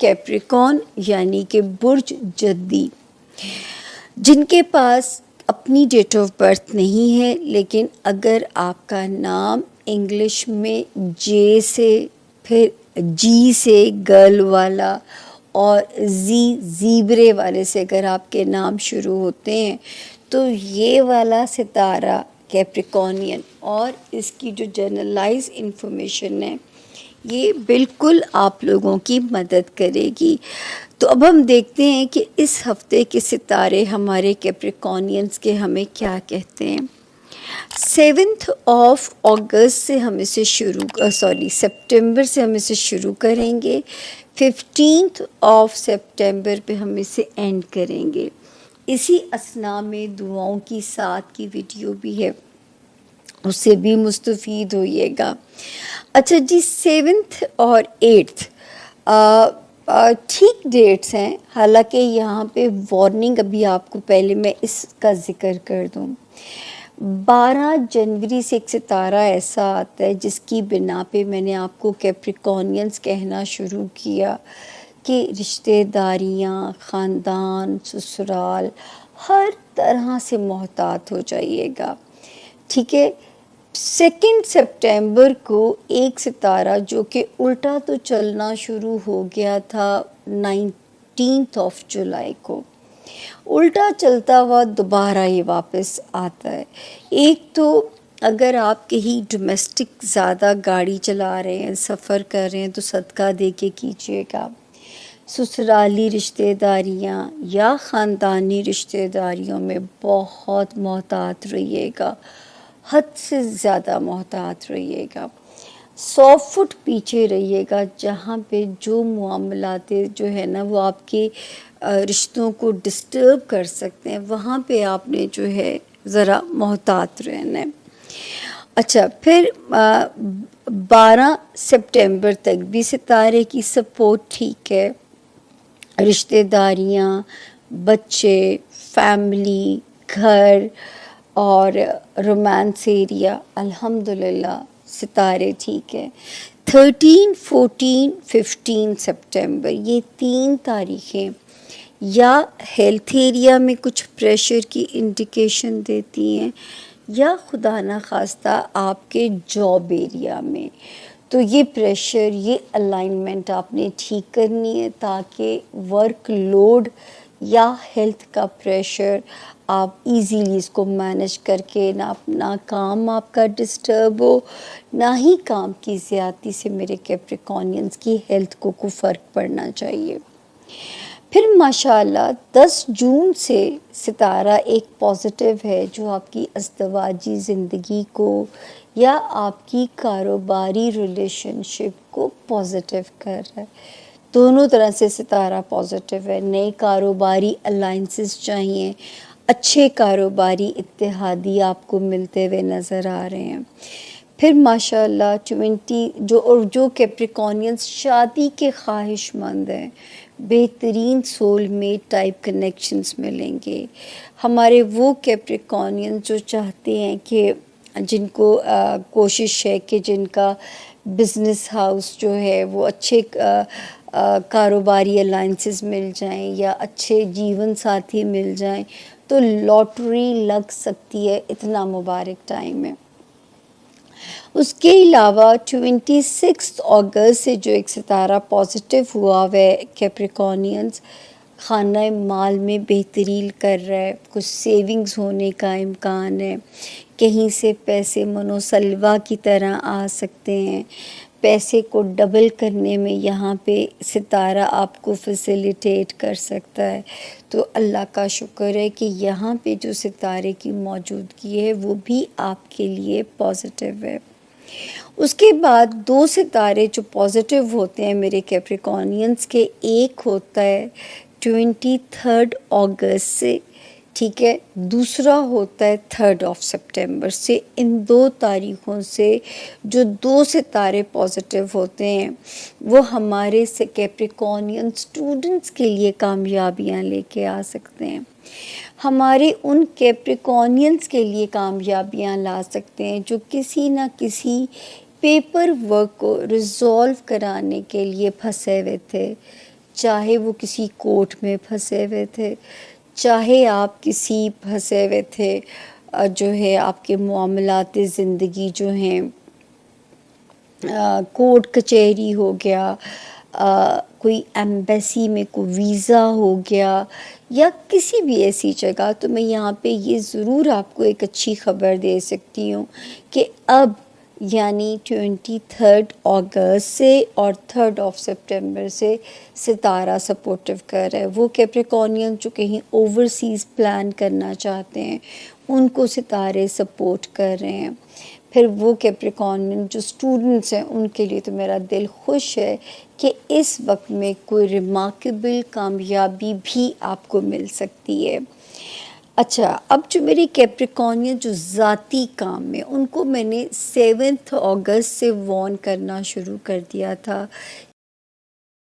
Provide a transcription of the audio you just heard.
Capricorn यानी कि बुर्ज जद्दी, जिनके पास अपनी डेट ऑफ बर्थ नहीं है, लेकिन अगर आपका नाम इंग्लिश में जे से, फिर जी से गर्ल वाला और ज़ीब्रे वाले से अगर आपके नाम शुरू होते हैं तो ये वाला सितारा कैप्रिकॉर्नियन, और इसकी जो जनरलाइज इन्फॉर्मेशन है ये बिल्कुल आप लोगों की मदद करेगी। तो अब हम देखते हैं कि इस हफ्ते के सितारे हमारे कैप्रिकॉर्नियंस के हमें क्या कहते हैं। 7 अगस्त से हम इसे सितंबर से हम इसे शुरू करेंगे, 15 सितंबर पे हम इसे एंड करेंगे। इसी असना में दुआओं की साथ की वीडियो भी है, उससे भी मुस्तफ़ीद होइएगा। अच्छा जी, 7 और 8 ठीक डेट्स हैं, हालांकि यहाँ पे वार्निंग अभी आपको पहले मैं इसका ज़िक्र कर दूँ। 12 जनवरी से एक सितारा ऐसा आता है जिसकी बिना पे मैंने आपको कैप्रिकॉर्नियंस कहना शुरू किया कि रिश्तेदारियाँ, ख़ानदान, ससुराल, हर तरह से मोहतात हो जाइएगा, ठीक है। 2 सितंबर को एक सितारा जो कि उल्टा तो चलना शुरू हो गया था 19 जुलाई को, उल्टा चलता हुआ दोबारा ये वापस आता है। एक तो अगर आप कहीं डोमेस्टिक ज़्यादा गाड़ी चला रहे हैं, सफ़र कर रहे हैं तो सदका दे के कीजिएगा। ससुराली रिश्तेदारियाँ या ख़ानदानी रिश्तेदारियों में बहुत मोहतात रहिएगा, हद से ज़्यादा मोहतात रहिएगा। 100 फुट पीछे रहिएगा, जहाँ पे जो मामलाते जो है ना वो आपके रिश्तों को डिस्टर्ब कर सकते हैं, वहाँ पे आपने जो है ज़रा मोहतात रहना है। अच्छा, फिर 12 सितंबर तक भी सितारे की सपोर्ट ठीक है। रिश्तेदारियाँ, बच्चे, फैमिली, घर और रोमांस एरिया, अल्हम्दुलिल्लाह सितारे ठीक है। 13, 14, 15 सितंबर ये 3 तारीखें या हेल्थ एरिया में कुछ प्रेशर की इंडिकेशन देती हैं या खुदा न खास्ता आपके जॉब एरिया में। तो ये प्रेशर, ये अलाइनमेंट आपने ठीक करनी है ताकि वर्क लोड या हेल्थ का प्रेशर आप इजीली इसको मैनेज करके ना काम आपका डिस्टर्ब हो, ना ही काम की ज़्यादती से मेरे कैप्रिकॉर्नियंस की हेल्थ को फ़र्क पड़ना चाहिए। फिर माशाल्लाह 10 जून से सितारा एक पॉजिटिव है जो आपकी अज़दवाजी ज़िंदगी को या आपकी कारोबारी रिलेशनशिप को पॉजिटिव कर रहा है। दोनों तरह से सितारा पॉजिटिव है। नए कारोबारी अलाइंसेस चाहिए, अच्छे कारोबारी इत्तेहादी आपको मिलते हुए नज़र आ रहे हैं। फिर माशाल्लाह 20 जो कैप्रिकॉर्नियंस शादी के ख्वाहिशमंद हैं, बेहतरीन सोलमेट टाइप कनेक्शंस मिलेंगे। हमारे वो कैप्रिकॉर्नियंस जो चाहते हैं कि जिनको कोशिश है कि जिनका बिज़नेस हाउस जो है वो अच्छे कारोबारी अलाइंसेस मिल जाएं या अच्छे जीवन साथी मिल जाएं, तो लॉटरी लग सकती है, इतना मुबारक टाइम है। उसके अलावा 26 अगस्त से जो एक सितारा पॉजिटिव हुआ है कैप्रिकॉर्नियंस, खाना माल में बेहतरी कर रहा है, कुछ सेविंग्स होने का इम्कान है, कहीं से पैसे मनोसलवा की तरह आ सकते हैं, पैसे को डबल करने में यहाँ पे सितारा आपको फैसिलिटेट कर सकता है। तो अल्लाह का शुक्र है कि यहाँ पे जो सितारे की मौजूदगी है वो भी आपके लिए पॉजिटिव है। उसके बाद 2 सितारे जो पॉजिटिव होते हैं मेरे कैप्रिकॉर्नियंस के, एक होता है 23 अगस्त से, ठीक है, दूसरा होता है 3 सितंबर से। इन 2 तारीख़ों से जो 2 सितारे पॉजिटिव होते हैं वो हमारे से कैप्रिकॉर्नियन स्टूडेंट्स के लिए कामयाबियां लेके आ सकते हैं, हमारे उन कैप्रिकॉर्नियंस के लिए कामयाबियां ला सकते हैं जो किसी न किसी पेपर वर्क को रिज़ॉल्व कराने के लिए फंसे हुए थे, چاہے وہ کسی کورٹ میں پھنسے ہوئے تھے، چاہے آپ کسی پھنسے ہوئے تھے جو ہے آپ کے معاملات زندگی جو ہیں کورٹ کچہری ہو گیا، کوئی ایمبیسی میں کوئی ویزا ہو گیا، یا کسی بھی ایسی جگہ، تو میں یہاں پہ یہ ضرور آپ کو ایک اچھی خبر دے سکتی ہوں کہ اب یعنی 23 اگست سے اور 3 سپٹمبر سے ستارہ سپورٹو کر رہا ہے۔ وہ کیپریکونین جو کہیں اوورسیز پلان کرنا چاہتے ہیں ان کو ستارے سپورٹ کر رہے ہیں۔ پھر وہ کیپریکونین جو اسٹوڈنٹس ہیں ان کے لیے تو میرا دل خوش ہے کہ اس وقت میں کوئی ریمارکیبل کامیابی بھی آپ کو مل سکتی ہے۔ اچھا، اب جو میری کیپریکونین جو ذاتی کام میں ان کو میں نے 7 اگست سے وارن کرنا شروع کر دیا تھا